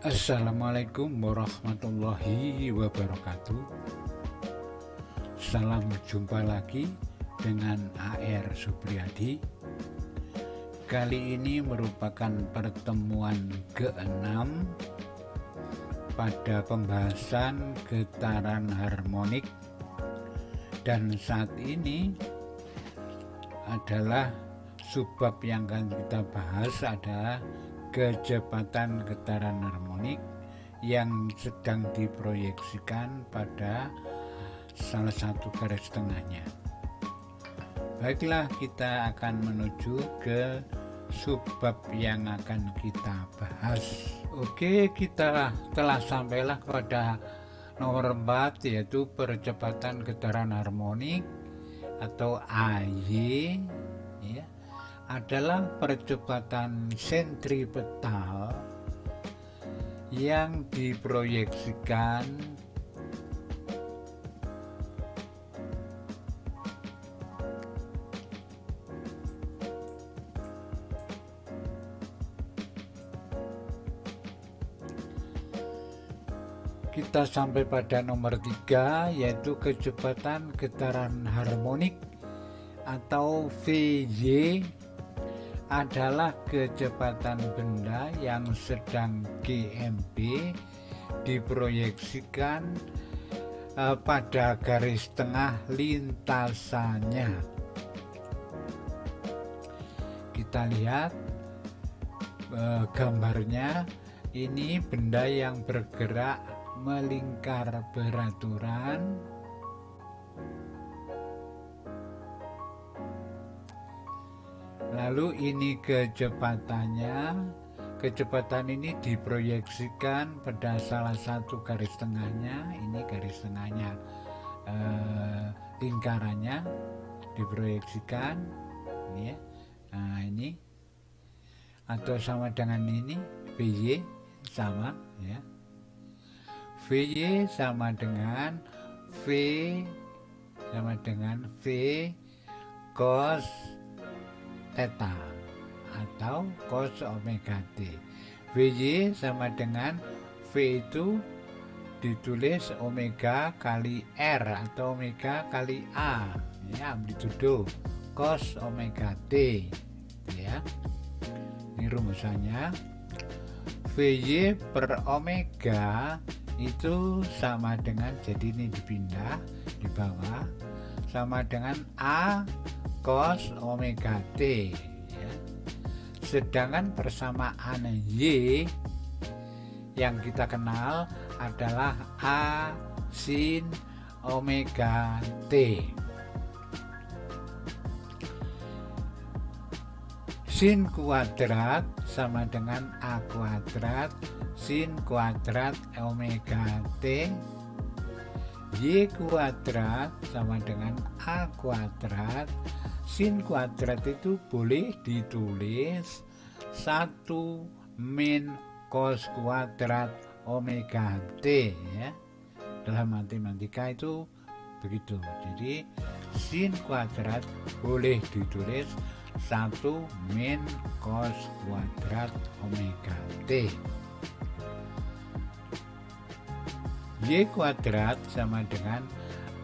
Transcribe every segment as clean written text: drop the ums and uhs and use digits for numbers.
Assalamualaikum warahmatullahi wabarakatuh. Salam jumpa lagi dengan AR Supriyadi. Kali ini merupakan pertemuan ke-6 pada pembahasan getaran harmonik, dan saat ini adalah subbab yang akan kita bahas adalah kecepatan getaran harmonik yang sedang diproyeksikan pada salah satu garis tengahnya. Baiklah, kita akan menuju ke subbab yang akan kita bahas. Oke, kita telah sampailah pada nomor 4, yaitu percepatan getaran harmonik atau AY, ya, adalah percepatan sentripetal yang diproyeksikan kita sampai pada nomor 3, yaitu kecepatan getaran harmonik atau VY adalah kecepatan benda yang sedang GMB diproyeksikan pada garis tengah lintasannya. Kita lihat gambarnya, ini benda yang bergerak melingkar beraturan lalu ini kecepatannya. Kecepatan ini diproyeksikan pada salah satu garis tengahnya. Ini garis tengahnya, lingkarannya diproyeksikan ini ya. Nah, ini atau sama dengan ini, VY sama ya. VY sama dengan V cos theta atau cos omega T. VY sama dengan V itu ditulis omega kali R atau omega kali A, ya, amplitudo cos omega T, ya. Ini rumusannya. VY per omega itu sama dengan, jadi ini dipindah di bawah, sama dengan A cos omega T, ya. Sedangkan persamaan Y yang kita kenal adalah A sin omega T. Sin kuadrat sama dengan A kuadrat sin kuadrat omega T. Y kuadrat sama dengan A kuadrat sin kuadrat itu boleh ditulis 1 min cos kuadrat omega T, ya. Dalam matematika itu begitu. Jadi sin kuadrat boleh ditulis 1 min cos kuadrat omega T. Y kuadrat sama dengan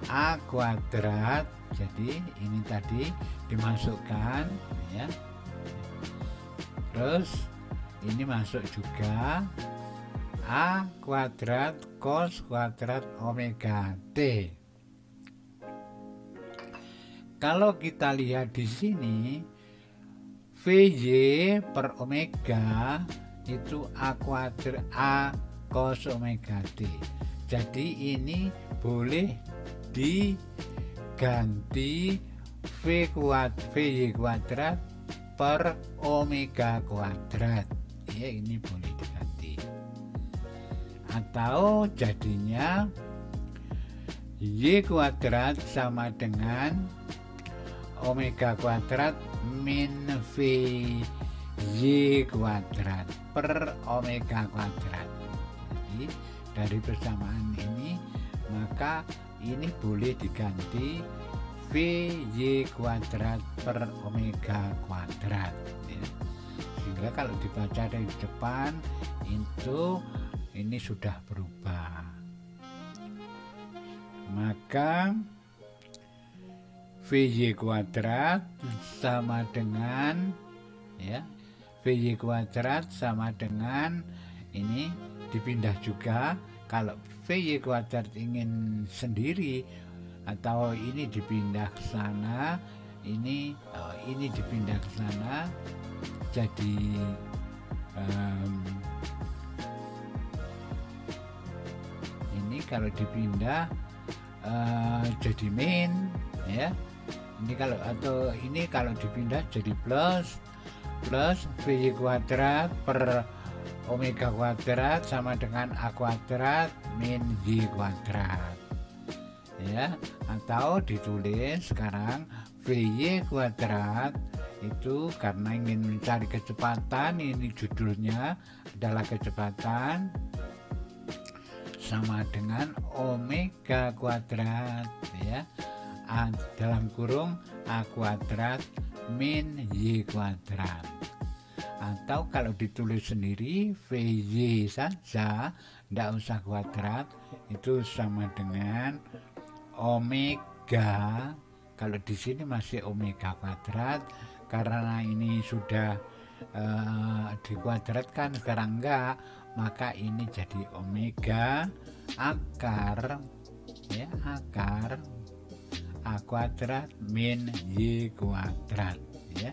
A kuadrat, jadi ini tadi dimasukkan, ya. Terus ini masuk juga A kuadrat cos kuadrat omega T. Kalau kita lihat di sini, VY per omega itu A kuadrat A cos omega T. Jadi ini boleh diganti VY kuadrat per omega kuadrat, ya, ini boleh diganti. Atau jadinya Y kuadrat sama dengan omega kuadrat min VY kuadrat per omega kuadrat. Jadi dari persamaan ini, maka ini boleh diganti VY kuadrat per omega kuadrat, ya. Sehingga kalau dibaca dari depan itu ini sudah berubah. Maka VY kuadrat sama dengan VY kuadrat sama dengan ini dipindah juga. Kalau VY kuadrat ingin sendiri atau ini dipindah ke sana, ini dipindah ke sana, jadi ini kalau dipindah jadi min ya. Ini kalau dipindah jadi plus VY kuadrat per omega kuadrat sama dengan A kuadrat min Y kuadrat ya. Atau ditulis sekarang VY kuadrat itu karena ingin mencari kecepatan, ini judulnya adalah kecepatan, sama dengan omega kuadrat ya, dalam kurung A kuadrat min Y kuadrat. Atau kalau ditulis sendiri VY saja, tidak usah kuadrat, itu sama dengan omega. Kalau di sini masih omega kuadrat, karena ini sudah dikuadratkan, sekarang enggak, maka ini jadi omega akar A kuadrat min Y kuadrat ya.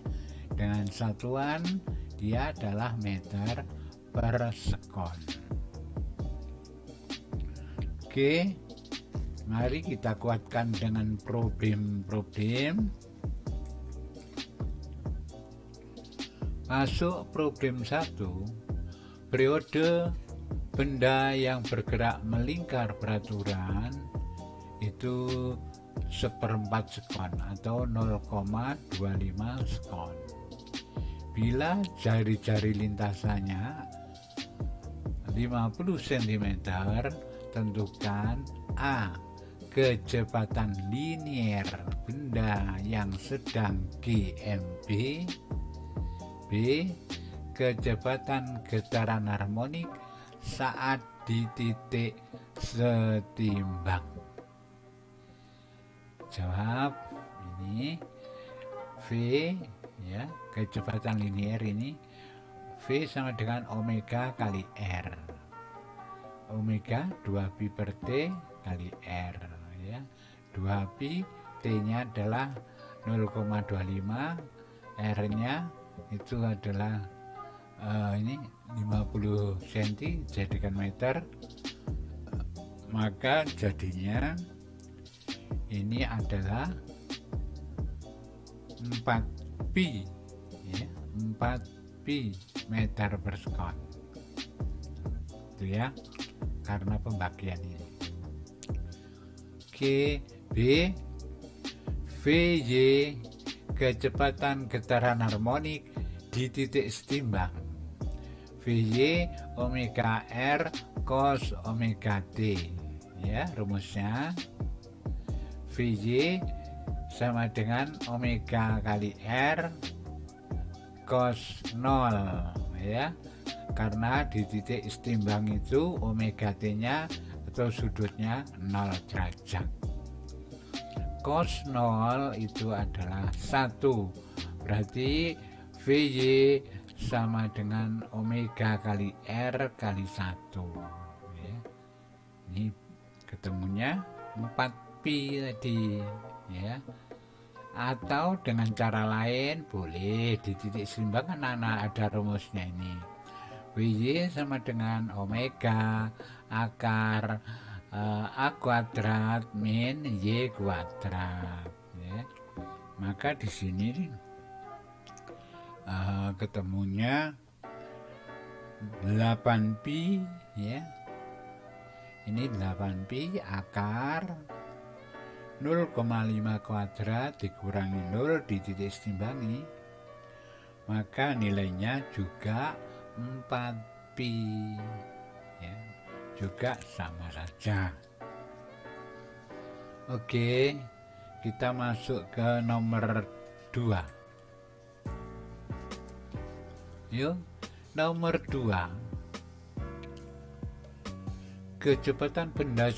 Dengan satuan dia adalah meter per sekon. Oke, mari kita kuatkan dengan problem-problem. Masuk problem 1. Periode benda yang bergerak melingkar peraturan itu 1/4 sekon atau 0,25 sekon. Bila jari-jari lintasannya 50 cm, tentukan A. Kecepatan linier benda yang sedang GMB. B. Kecepatan getaran harmonik saat di titik setimbang. Jawab ini V ya, kecepatan linier ini V sama dengan omega kali R. Omega 2pi per T kali R ya. 2pi, T-nya adalah 0,25, R-nya itu adalah ini 50 cm, jadikan meter, maka jadinya ini adalah 4pi ya, 4pi meter per sekon itu ya, karena pembagian ini. Oke, B. VY kecepatan getaran harmonik di titik setimbang. VY omega R cos omega T ya, rumusnya VY sama dengan omega kali R cos 0 ya, karena di titik setimbang itu omega T nya atau sudutnya 0 derajat. Cos 0 itu adalah 1, berarti VY sama dengan omega kali R kali 1 ya. Ini ketemunya 4pi tadi ya. Atau dengan cara lain boleh, di titik setimbang kan ada rumusnya ini. VY sama dengan omega akar A kuadrat min Y kuadrat ya. Maka di sini ketemunya 8pi ya. Ini 8pi akar 0,5 kuadrat dikurangi 0 di titik setimbang ini, maka nilainya juga 4pi ya, juga sama saja. Oke, kita masuk ke nomor 2. Yuk, nomor 2. kecepatan benda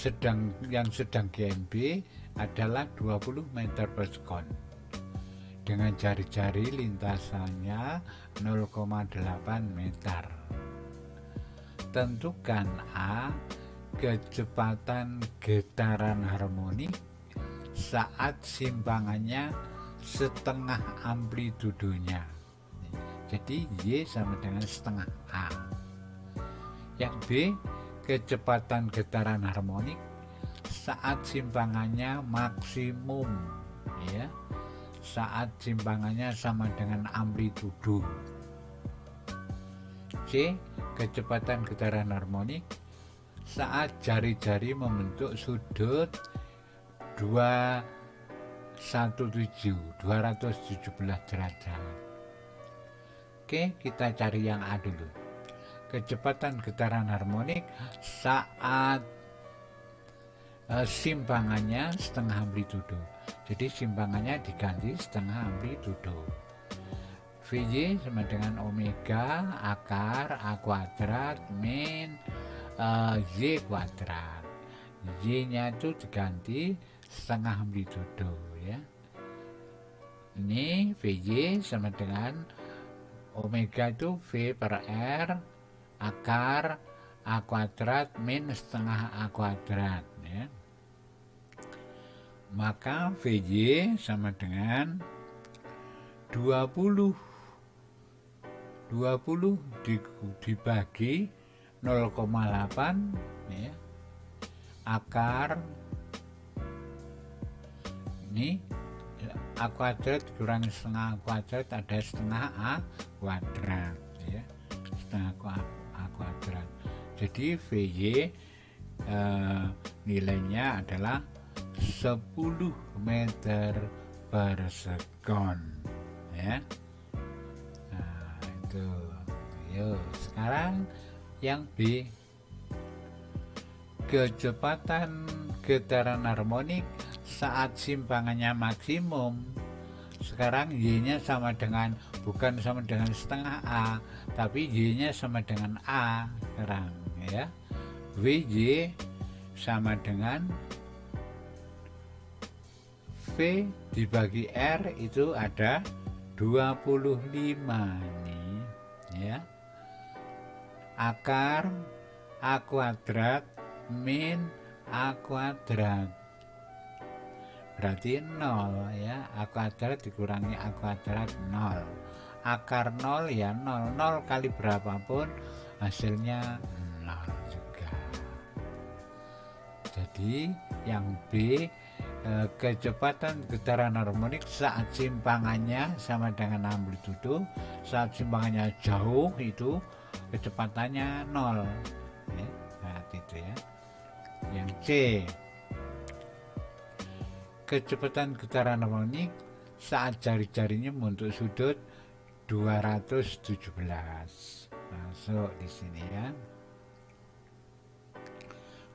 yang sedang GMB adalah 20 meter per sekon. Dengan jari-jari lintasannya 0,8 meter. Tentukan A, kecepatan getaran harmonik saat simpangannya setengah amplitudonya. Jadi Y sama dengan setengah A. Yang B, kecepatan getaran harmonik saat simpangannya maksimum, ya, saat simpangannya sama dengan amplitudo. C, kecepatan getaran harmonik saat jari-jari membentuk sudut 217 derajat. Oke, kita cari yang A dulu. Kecepatan getaran harmonik saat simpangannya setengah amplitudo. Jadi simpangannya diganti setengah amplitudo. VY sama dengan omega akar A kuadrat min Y kuadrat. Y nya itu diganti setengah amplitudo, ya. Ini VY sama dengan omega itu V per R akar A kuadrat min setengah A kuadrat, ya. Maka VY sama dengan 20 dibagi 0,8, ya, akar ini A kuadrat dikurangi setengah A kuadrat ada setengah A kuadrat, ya, setengah A kuadrat. Jadi VY nilainya adalah 10 meter per sekon, ya. Nah, itu. Yuk, sekarang yang B, kecepatan getaran harmonik saat simpangannya maksimum. Sekarang Y-nya sama dengan, bukan sama dengan setengah A, tapi Y-nya sama dengan A sekarang, ya. VY sama dengan V dibagi R itu ada 25 nih, ya. Akar A kuadrat min A kuadrat berarti 0, ya. A kuadrat dikurangi A kuadrat 0. Akar 0 ya 0. 0 kali berapapun hasilnya 0 juga. Jadi yang B, kecepatan getaran harmonik saat simpangannya sama dengan amplitudo. Saat simpangannya jauh itu kecepatannya 0, ya. Nah, itu, ya. Yang C, kecepatan getaran harmonik saat jari-jarinya membentuk sudut 217. Masuk di sini, ya.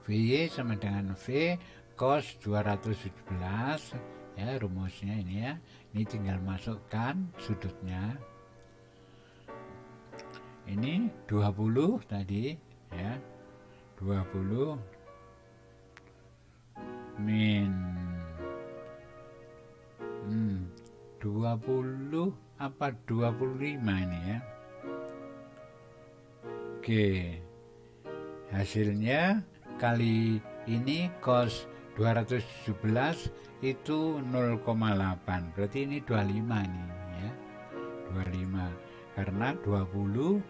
VY sama dengan V cos 217, ya, rumusnya ini, ya. Ini tinggal masukkan sudutnya. Ini 20 tadi, ya. 20 min 20 apa 25 ini, ya. Oke, hasilnya kali ini cos 217 itu 0,8, berarti ini 25 nih, ya. 25 karena 20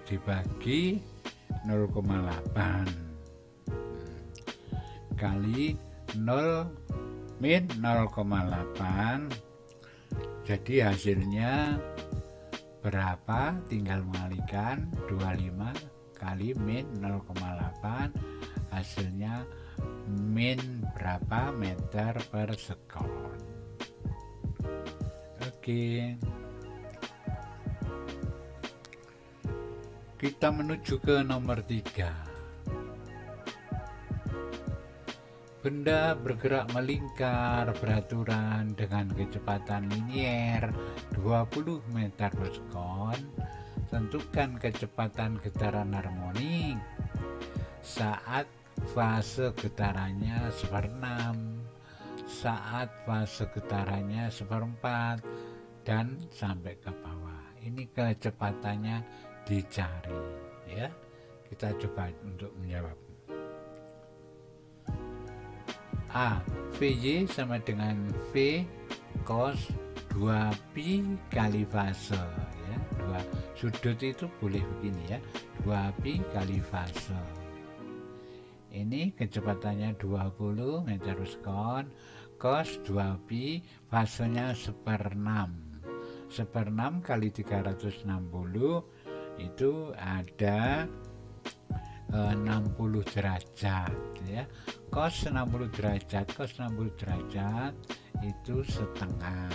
dibagi 0,8 kali 0 min 0,8, jadi hasilnya berapa? Tinggal mengalikan 25 kali min 0,8, hasilnya min berapa meter per sekon. Oke, kita menuju ke nomor 3. Benda bergerak melingkar beraturan dengan kecepatan linier 20 meter per sekon. Tentukan kecepatan getaran harmonik saat fase getarannya 1/6, saat fase getarannya 1/4, dan sampai ke bawah. Ini kecepatannya dicari ya. Kita coba untuk menjawab. A. Vy sama dengan V cos 2pi kali fase ya. Dua sudut itu boleh begini ya, 2pi kali fase. Ini kecepatannya 20 meter per second, cos 2pi fasenya 1/6. 1/6 kali 360 itu ada 60 derajat ya. Cos 60 derajat itu setengah.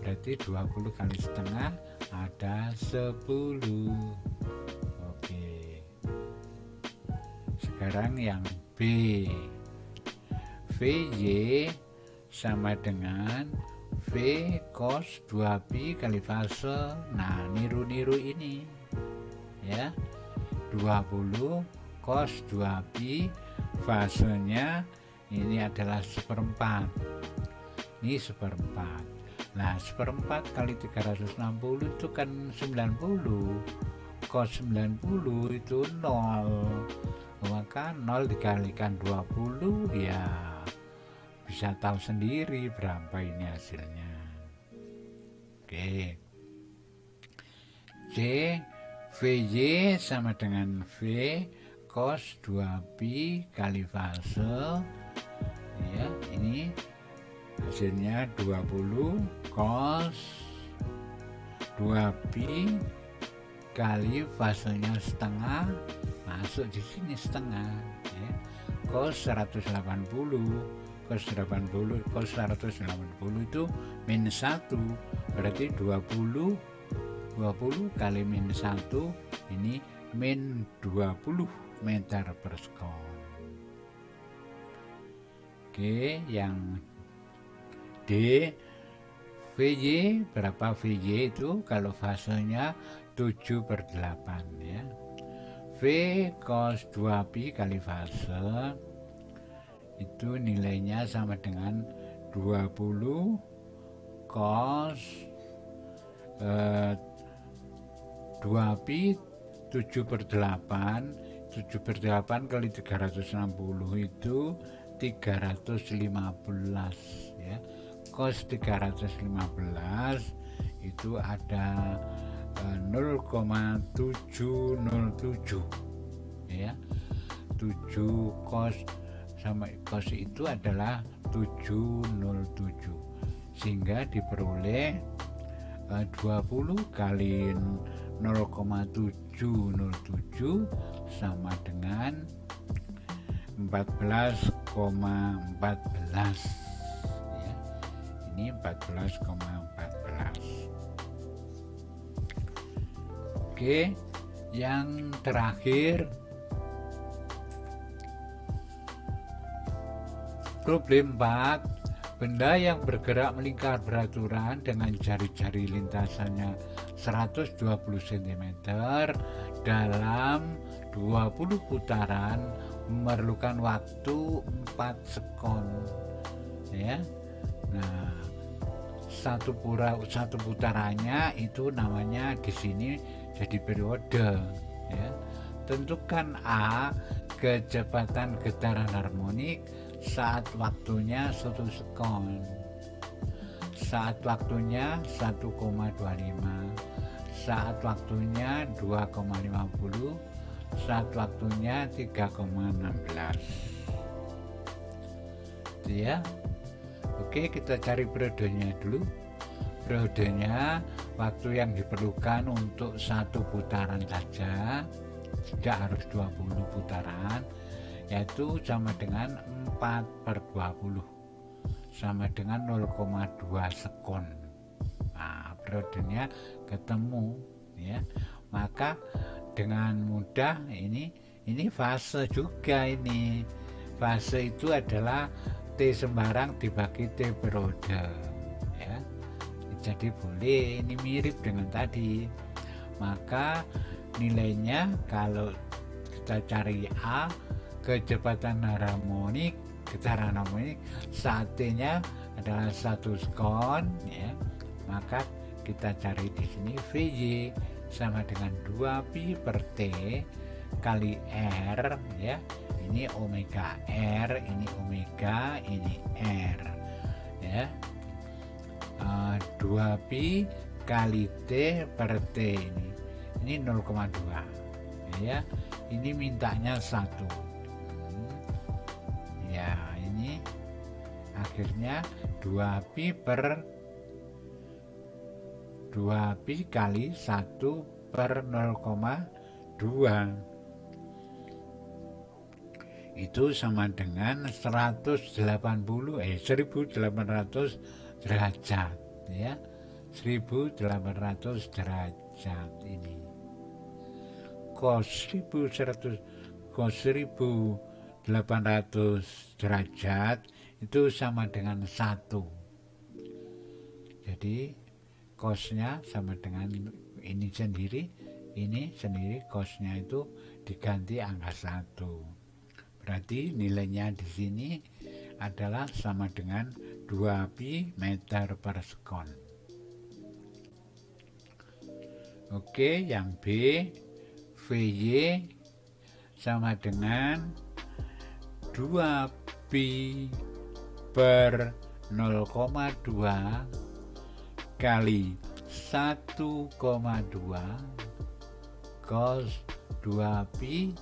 Berarti 20 kali setengah ada 10. Oke. Sekarang yang B. Vy sama dengan V cos 2pi kali fase. Nah, niru-niru ini ya. 20 cos 2pi fasenya ini adalah 1/4. Ini 1/4. Nah, 1/4 kali 360 itu kan 90. Cos 90 itu 0. Maka 0 dikalikan 20 ya bisa tahu sendiri berapa ini hasilnya. Oke. C. Vy sama dengan V cos 2pi kali fase ya. Ini hasilnya 20 cos 2pi kali fasenya setengah, masuk di sini setengah ya. Cos 180 itu minus 1, berarti 20 kali minus 1 ini min 20 meter per second. Oke, yang D. Vy berapa? Vy itu kalau fasenya 7/8 ya. V cos 2pi kali fase itu nilainya sama dengan 20 cos 2pi 7/8 kali 360 itu 315 ya. Cos 315 itu ada 0,707 ya. 7 cos sama cos itu adalah 707, sehingga diperoleh 20 kali 0,707 sama dengan 14,14 ya. Ini 14,14. Oke, yang terakhir problem 4. Benda yang bergerak melingkar beraturan dengan jari-jari lintasannya 120 cm dalam 20 putaran memerlukan waktu 4 sekon ya. Nah, satu putarannya itu namanya di sini jadi periode ya. Tentukan A, kecepatan getaran harmonik saat waktunya 1 sekon, saat waktunya 1,25, saat waktunya 2,50, saat waktunya 3,16 ya. Oke, kita cari periodenya dulu. Periodenya waktu yang diperlukan untuk satu putaran saja, tidak harus 20 putaran, yaitu sama dengan 4/20 sama dengan 0,2 sekon. Nah, periodenya ketemu ya. Maka dengan mudah ini fase juga. Ini fase itu adalah T sembarang dibagi T periode ya. Jadi boleh ini mirip dengan tadi. Maka nilainya kalau kita cari A, kecepatan harmonik, getaran harmonik saat T-nya adalah 1 sekon, ya, maka kita cari di sini VY sama dengan 2 pi per T kali R, ya. Ini omega R, ini omega, ini R, ya. 2 pi kali T per T ini 0,2, ya. Ini mintanya 1, ya. Ini akhirnya 2 pi per 2 pi kali 1 per 0,2 itu sama dengan 1800 derajat, ya. 1800 derajat ini. Cos 1800 derajat itu sama dengan 1. Jadi cosnya sama dengan ini sendiri cosnya itu diganti angka 1. Berarti nilainya di sini adalah sama dengan 2 pi meter per sekon. Oke, yang B, VY sama dengan 2 pi per 0,2 kali 1,2 cos 2 pi,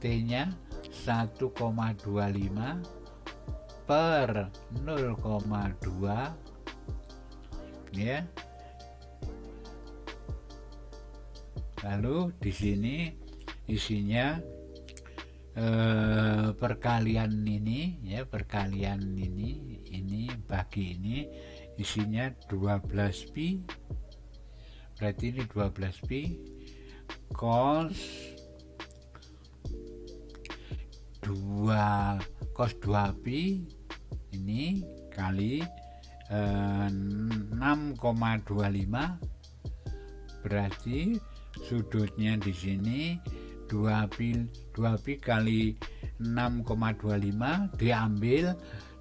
T-nya 1,25 per 0,2, ya. Lalu di sini isinya perkalian ini, ya, perkalian ini bagi ini isinya 12 pi. Berarti ini 12 pi cos 2 pi ini kali 6,25, berarti sudutnya di sini 2 pi kali 6,25 diambil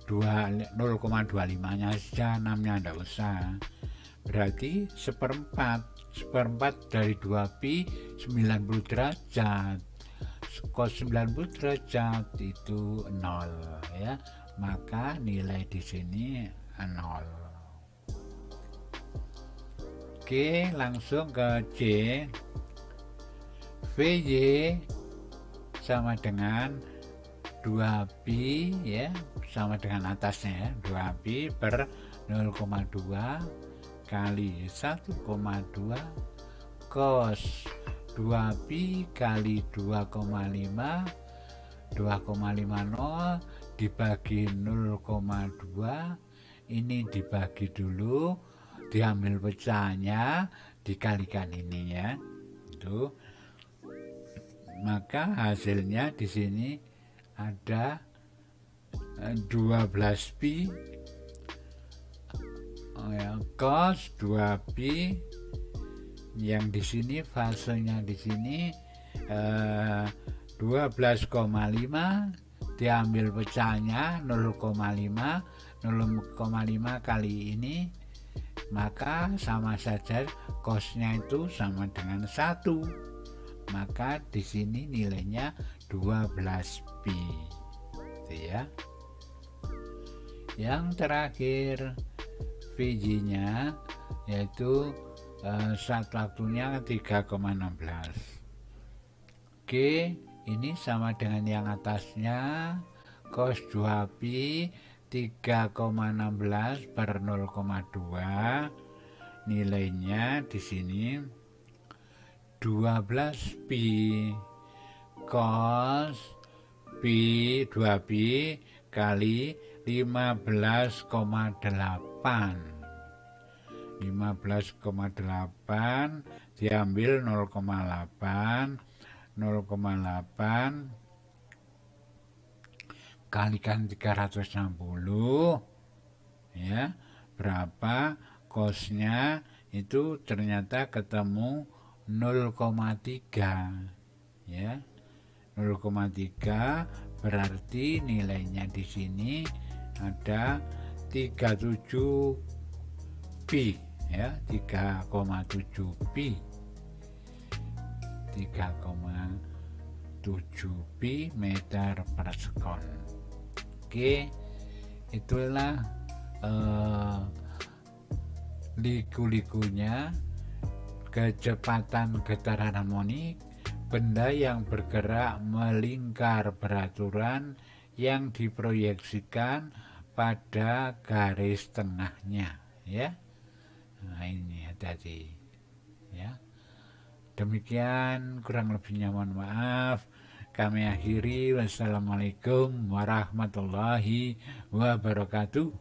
0,25 nya saja, 6 nya tidak usah. Berarti seperempat dari 2 pi 90 derajat. Cos 90 derajat itu 0, ya. Maka nilai di sini 0. Oke, langsung ke C. VY sama dengan 2 pi, ya, sama dengan atasnya, ya, 2 pi per 0,2 kali 1,2 cos 2 pi kali 2,50 dibagi 0,2, ini dibagi dulu, diambil pecahannya, dikalikan ini, ya. Itu. Maka hasilnya di sini ada 12 pi, cos 2 pi, yang di sini fasenya di sini 12,5 diambil pecahannya 0,5 kali ini, maka sama saja cosnya itu sama dengan 1. Maka di sini nilainya 12 pi, gitu, ya. Yang terakhir VJ-nya yaitu saat waktunya 3,16. Oke, ini sama dengan yang atasnya, cos 2 pi 3,16 per 0,2, nilainya di sini 12 pi cos pi 2 pi kali 15,8 diambil 0,8 kalikan 360, ya, berapa cosnya itu ternyata ketemu 0,3, ya, 0,3 berarti nilainya di sini ada 37 pi ya, 3,7 pi 3,7 pi meter per sekon. Oke, itulah liku-likunya kecepatan getaran harmonik, benda yang bergerak melingkar beraturan yang diproyeksikan pada garis tengahnya ya. Nah ini hati-hati ya. Demikian, kurang lebihnya mohon maaf. Kami akhiri, wassalamualaikum warahmatullahi wabarakatuh.